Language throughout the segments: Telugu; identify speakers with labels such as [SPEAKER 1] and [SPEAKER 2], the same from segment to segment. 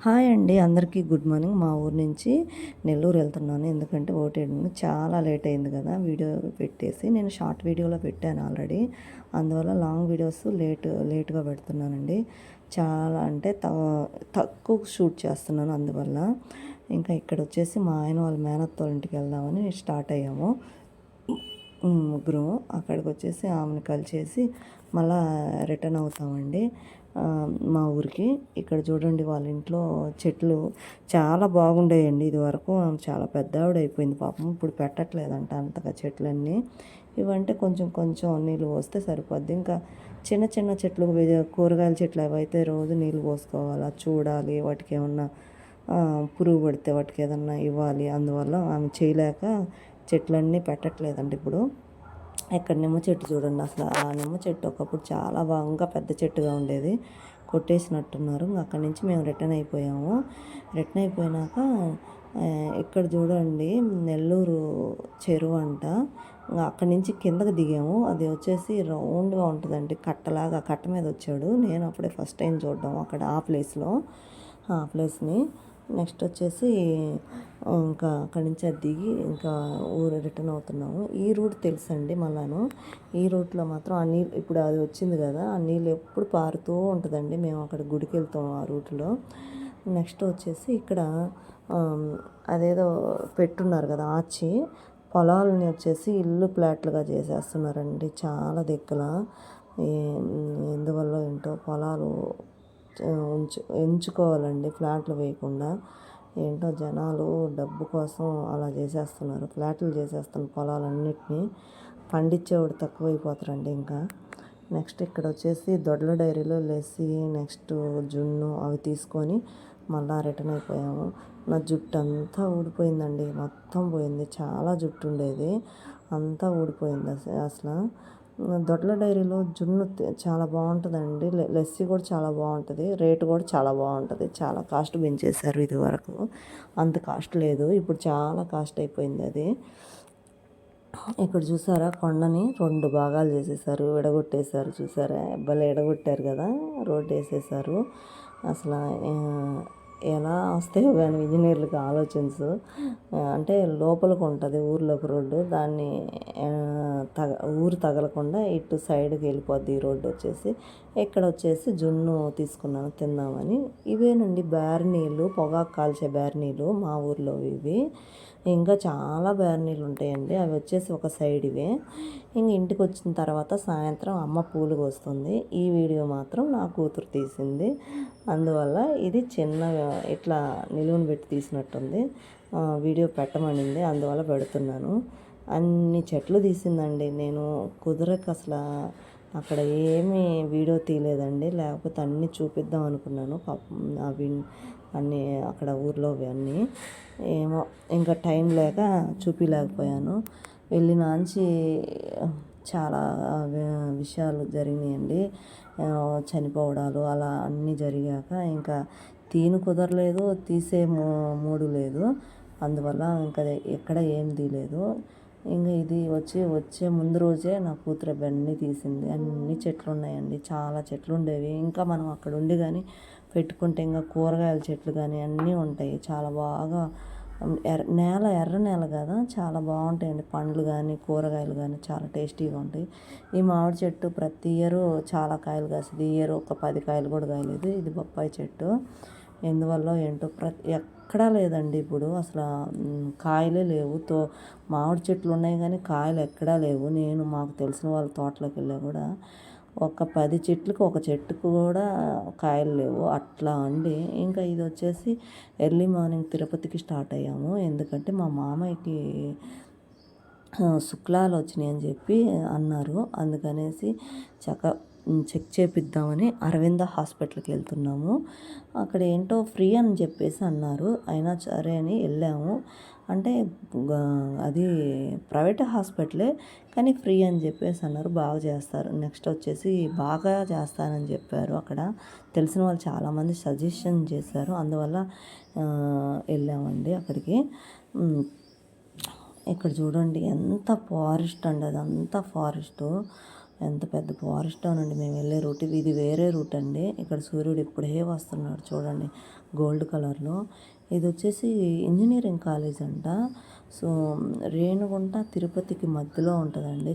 [SPEAKER 1] హాయ్ అండి, అందరికీ గుడ్ మార్నింగ్. మా ఊరు నుంచి నెల్లూరు వెళ్తున్నాను. ఎందుకంటే ఓటేయడానికి చాలా లేట్ అయింది కదా, వీడియో పెట్టేసి నేను షార్ట్ వీడియోలో పెట్టాను ఆల్రెడీ. అందువల్ల లాంగ్ వీడియోస్ లేట్గా పెడుతున్నానండి. చాలా అంటే తక్కువ షూట్ చేస్తున్నాను. అందువల్ల ఇంకా ఇక్కడ వచ్చేసి మా ఆయన వాళ్ళ మేనత్త ఇంటికి వెళ్దామని స్టార్ట్ అయ్యాము. ముగ్గురు అక్కడికి వచ్చేసి ఆమెను కలిసేసి మళ్ళా రిటర్న్ అవుతామండి మా ఊరికి. ఇక్కడ చూడండి, వాళ్ళ ఇంట్లో చెట్లు చాలా బాగుండేయండి. ఇది వరకు చాలా పెద్ద ఆవిడ అయిపోయింది పాపం. ఇప్పుడు పెట్టట్లేదంట అంతగా చెట్లన్నీ. ఇవంటే కొంచెం కొంచెం నీళ్ళు పోస్తే సరిపోద్ది. ఇంకా చిన్న చిన్న చెట్లు, కూరగాయల చెట్లు అవైతే రోజు నీళ్ళు పోసుకోవాలి, చూడాలి, వాటికి ఏమన్నా పురుగు పడితే వాటికి ఏదన్నా ఇవ్వాలి. అందువల్ల ఆమె చేయలేక చెట్లన్నీ పెట్టట్లేదండి ఇప్పుడు. ఇక్కడ నిమ్మ చెట్టు చూడండి, అసలు ఆ నిమ్మ చెట్టు ఒకప్పుడు చాలా బాగా పెద్ద చెట్టుగా ఉండేది, కొట్టేసినట్టున్నారు. అక్కడి నుంచి మేము రిటర్న్ అయిపోయాము. రిటర్న్ అయిపోయినాక ఇక్కడ చూడండి, నెల్లూరు చెరువు అంట. అక్కడి నుంచి కిందకి దిగాము. అది వచ్చేసి రౌండ్గా ఉంటుందండి, కట్టలాగా. కట్ట మీద వచ్చాడు. నేను అప్పుడే ఫస్ట్ టైం చూడడం అక్కడ ఆ ప్లేస్ని. నెక్స్ట్ వచ్చేసి ఇంకా అక్కడి నుంచి అది దిగి ఇంకా ఊరు రిటర్న్ అవుతున్నాము. ఈ రూట్ తెలుసండి మళ్ళాను. ఈ రూట్లో మాత్రం ఆ నీళ్ళు ఇప్పుడు అది వచ్చింది కదా, ఆ నీళ్ళు ఎప్పుడు పారుతూ ఉంటుందండి. మేము అక్కడ గుడికి వెళ్తాము ఆ రూట్లో. నెక్స్ట్ వచ్చేసి ఇక్కడ అదేదో పెట్టున్నారు కదా ఆచి, పొలాలని వచ్చేసి ఇల్లు ప్లాట్లుగా చేసేస్తున్నారండి చాలా దగ్గర. ఎందువల్ల ఏంటో పొలాలు ఎంచుకోవాలండి, ఫ్లాట్లు వేయకుండా. ఏంటో జనాలు డబ్బు కోసం అలా చేసేస్తున్నారు, ఫ్లాట్లు చేసేస్తున్నారు పొలాలన్నిటినీ. పండించేవాడు తక్కువైపోతారండి ఇంకా. నెక్స్ట్ ఇక్కడ వచ్చేసి దొడ్ల డైరీలో లెస్సీ, నెక్స్ట్ జున్ను అవి తీసుకొని మళ్ళీ రిటర్న్ అయిపోయాము. నా జుట్టు అంతా ఊడిపోయిందండి, మొత్తం పోయింది. చాలా జుట్టు ఉండేది, అంతా ఊడిపోయింది అసలు. దొడ్ల డైరీలో జున్ను చాలా బాగుంటుందండి, లెస్సీ కూడా చాలా బాగుంటుంది, రేటు కూడా చాలా బాగుంటుంది. చాలా కాస్ట్ పెంచేశారు, ఇది వరకు అంత కాస్ట్ లేదు, ఇప్పుడు చాలా కాస్ట్ అయిపోయింది అది. ఇక్కడ చూసారా, కొండని 2 భాగాలు చేసేసారు, విడగొట్టేశారు. చూసారా, భలే ఎడగొట్టారు కదా, రోడ్డు వేసేసారు. అసలు ఎలా వస్తాయో కానీ ఇంజనీర్లకు ఆలోచించు. అంటే లోపలికి ఉంటుంది ఊర్లోకి రోడ్డు, దాన్ని ఊరు తగలకుండా ఇటు సైడ్కి వెళ్ళిపోద్ది ఈ రోడ్డు వచ్చేసి. ఇక్కడ వచ్చేసి జున్ను తీసుకున్నాను తిందామని. ఇవేనండి బేర్నీళ్ళు, పొగాకు కాల్చే బేర్నీళ్ళు మా ఊర్లో ఇవి. ఇంకా చాలా బేర్నీళ్ళు ఉంటాయండి, అవి వచ్చేసి ఒక సైడ్ ఇవే. ఇంక ఇంటికి వచ్చిన తర్వాత సాయంత్రం అమ్మ పూలు కోస్తుంది. ఈ వీడియో మాత్రం నా కూతురు తీసింది, అందువల్ల ఇది చిన్న ఇట్లా నిలువును పెట్టి తీసినట్టుంది. వీడియో పెట్టమనింది, అందువల్ల పెడుతున్నాను. అన్ని చెట్లు తీసిందండి. నేను కుదరక అసలు అక్కడ ఏమీ వీడియో తీయలేదండి, లేకపోతే అన్నీ చూపిద్దాం అనుకున్నాను. పాపం అవి అన్నీ అక్కడ ఊర్లో అన్నీ ఏమో ఇంకా టైం లేక చూపించలేకపోయాను. వెళ్ళినాంచి చాలా విషయాలు జరిగినాయండి, చనిపోవడాలు అలా అన్నీ జరిగాక ఇంకా కుదరలేదు, తీసే మూడు లేదు. అందువల్ల ఇంకా ఎక్కడ ఏం తీయలేదు. ఇంకా ఇది వచ్చే ముందు రోజే నా కూతురు అవన్నీ తీసింది. అన్ని చెట్లు ఉన్నాయండి, చాలా చెట్లు ఉండేవి. ఇంకా మనం అక్కడ ఉండి కానీ పెట్టుకుంటే ఇంకా కూరగాయల చెట్లు కానీ అన్నీ ఉంటాయి. చాలా బాగా ఎర్ర నేల కదా, చాలా బాగుంటాయండి. పండ్లు కానీ కూరగాయలు కానీ చాలా టేస్టీగా ఉంటాయి. ఈ మామిడి చెట్టు ప్రతి ఇయర్ చాలా కాయలు కాస్తుంది. ఈ ఇయర్ ఒక 10 కాయలు కూడా కాయలేదు. ఇది బొప్పాయి చెట్టు, ఎందువల్ల ఏంటో ఎక్కడా లేదండి ఇప్పుడు అసలు, కాయలే లేవు. మామిడి చెట్లు ఉన్నాయి కానీ కాయలు ఎక్కడా లేవు. నేను మాకు తెలిసిన వాళ్ళ తోటలోకి వెళ్ళా కూడా ఒక 10 చెట్లకు ఒక చెట్టుకు కూడా కాయలు లేవు, అట్లా అండి. ఇంకా ఇది వచ్చేసి ఎర్లీ మార్నింగ్ తిరుపతికి స్టార్ట్ అయ్యాము. ఎందుకంటే మా మామయ్యకి శుక్లాలు వచ్చినాయి అని చెప్పి అన్నారు, అందుకనేసి చెక్ చేపిద్దామని అరవింద హాస్పిటల్కి వెళ్తున్నాము. అక్కడ ఏంటో ఫ్రీ అని చెప్పేసి అన్నారు, అయినా సరే అని వెళ్ళాము. అంటే అది ప్రైవేట్ హాస్పిటలే కానీ ఫ్రీ అని చెప్పేసి అన్నారు, బాగా చేస్తారు. నెక్స్ట్ వచ్చేసి బాగా చేస్తారని చెప్పారు. అక్కడ తెలిసిన వాళ్ళు చాలామంది సజెషన్ చేశారు, అందువల్ల వెళ్ళామండి అక్కడికి. ఇక్కడ చూడండి ఎంత ఫారెస్ట్ అండి, అదంతా ఫారెస్టు. ఎంత పెద్ద ఫారెస్ట్ అండి మేము వెళ్ళే రూట్. ఇది వేరే రూట్ అండి. ఇక్కడ సూర్యుడు ఇప్పుడే వస్తున్నాడు చూడండి గోల్డ్ కలర్లో. ఇది వచ్చేసి ఇంజనీరింగ్ కాలేజ్ అంట. సో రేణుగుంట తిరుపతికి మధ్యలో ఉంటుందండి.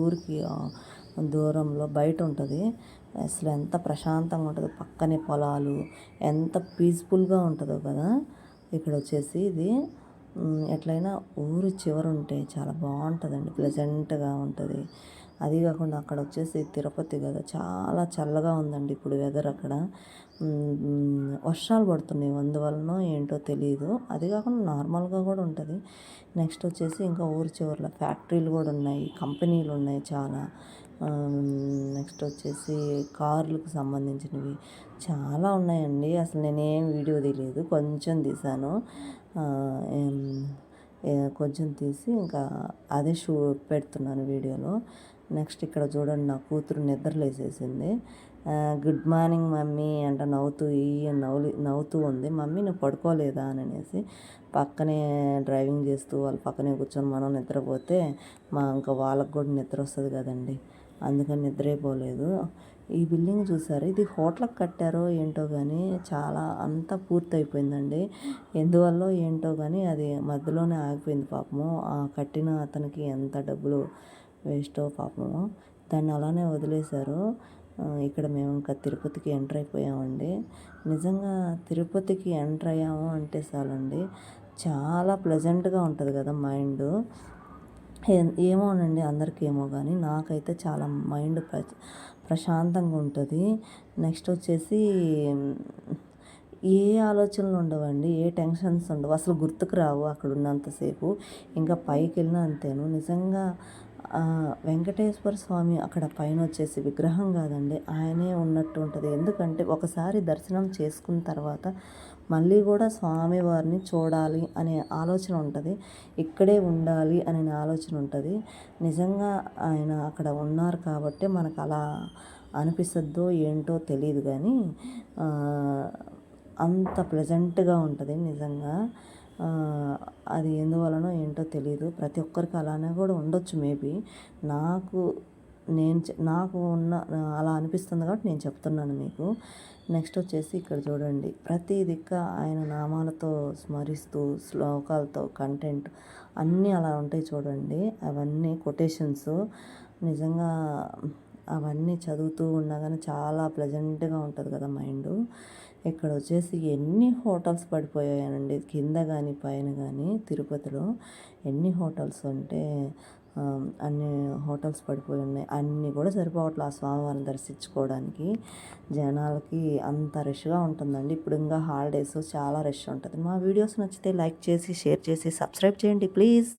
[SPEAKER 1] ఊరికి దూరంలో బయట ఉంటుంది. అసలు ఎంత ప్రశాంతంగా ఉంటుందో, పక్కనే పొలాలు, ఎంత పీస్ఫుల్గా ఉంటుందో కదా. ఇక్కడ వచ్చేసి ఇది ఎట్లయినా ఊరు చివరుంటే చాలా బాగుంటుందండి, ప్లెజెంట్గా ఉంటుంది. అది కాకుండా అక్కడ వచ్చేసి తిరుపతి కదా, చాలా చల్లగా ఉందండి ఇప్పుడు వెదర్ అక్కడ. వర్షాలు పడుతున్నాయి, అందువలన ఏంటో తెలియదు. అది కాకుండా నార్మల్గా కూడా ఉంటుంది. నెక్స్ట్ వచ్చేసి ఇంకా ఊరి చివరిలో ఫ్యాక్టరీలు కూడా ఉన్నాయి, కంపెనీలు ఉన్నాయి చాలా. నెక్స్ట్ వచ్చేసి కార్లకు సంబంధించినవి చాలా ఉన్నాయండి. అసలు నేనేం వీడియో తీయలేదు, కొంచెం తీసాను. కొంచెం తీసి ఇంకా అదే పెడుతున్నాను వీడియోలో. నెక్స్ట్ ఇక్కడ చూడండి, నా కూతురు నిద్రలేసేసింది. గుడ్ మార్నింగ్ మమ్మీ అంట నవ్వుతూ ఉంది. మమ్మీ నువ్వు పడుకోలేదా అని అనేసి. పక్కనే డ్రైవింగ్ చేస్తూ వాళ్ళ పక్కనే కూర్చొని మనం నిద్రపోతే ఇంకా వాళ్ళకు కూడా నిద్ర వస్తుంది కదండి, అందుకని నిద్రైపోలేదు. ఈ బిల్డింగ్ చూసారు, ఇది హోటల్కి కట్టారో ఏంటో కానీ చాలా అంతా పూర్తయిపోయిందండి. ఎందువల్ల ఏంటో కానీ అది మధ్యలోనే ఆగిపోయింది పాపము. ఆ కట్టిన అతనికి ఎంత డబ్బులు వేస్టో పాపము, దాన్ని అలానే వదిలేశారు. ఇక్కడ మేము ఇంకా తిరుపతికి ఎంటర్ అయిపోయామండి. నిజంగా తిరుపతికి ఎంటర్ అయ్యాము అంటే చాలండి, చాలా ప్లెజెంట్గా ఉంటుంది కదా మైండ్. ఏమోనండి అందరికీ ఏమో కానీ నాకైతే చాలా మైండ్ ప్రశాంతంగా ఉంటుంది. నెక్స్ట్ వచ్చేసి ఏ ఆలోచనలు ఉండవండి, ఏ టెన్షన్స్ ఉండవు, అసలు గుర్తుకు రావు అక్కడ ఉన్నంతసేపు. ఇంకా పైకి వెళ్ళినా అంతేను. నిజంగా వెంకటేశ్వర స్వామి అక్కడ పైన వచ్చేసి విగ్రహం కాదండి, ఆయనే ఉన్నట్టు ఉంటుంది. ఎందుకంటే ఒకసారి దర్శనం చేసుకున్న తర్వాత మళ్ళీ కూడా స్వామివారిని చూడాలి అనే ఆలోచన ఉంటుంది, ఇక్కడే ఉండాలి అనే ఆలోచన ఉంటుంది. నిజంగా ఆయన అక్కడ ఉన్నారు కాబట్టి మనకు అలా అనిపిస్తుందో ఏంటో తెలియదు కానీ అంత ప్లెజెంట్గా ఉంటుంది నిజంగా. అది ఎందువలనో ఏంటో తెలియదు, ప్రతి ఒక్కరికి అలానే కూడా ఉండొచ్చు మేబీ. నాకు అలా అనిపిస్తుంది కాబట్టి నేను చెప్తున్నాను మీకు. నెక్స్ట్ వచ్చేసి ఇక్కడ చూడండి, ప్రతి దిక్క ఆయన నామాలతో స్మరిస్తూ శ్లోకాలతో కంటెంట్ అన్నీ అలా ఉంటాయి చూడండి. అవన్నీ కొటేషన్స్. నిజంగా అవన్నీ చదువుతూ ఉన్నా కానీ చాలా ప్లెజెంట్గా ఉంటుంది కదా మైండ్. ఇక్కడ వచ్చేసి ఎన్ని హోటల్స్ పడిపోయాయండి, కింద కానీ పైన కానీ. తిరుపతిలో ఎన్ని హోటల్స్ అంటే అన్ని హోటల్స్ పడిపోయి ఉన్నాయి. అన్నీ కూడా సరిపోవట్లేదు ఆ స్వామివారిని దర్శించుకోవడానికి. జనాలకి అంత రష్గా ఉంటుందండి. ఇప్పుడు ఇంకా హాలిడేస్, చాలా రష్ ఉంటుంది. మా వీడియోస్ నచ్చితే లైక్ చేసి, షేర్ చేసి, సబ్స్క్రైబ్ చేయండి ప్లీజ్.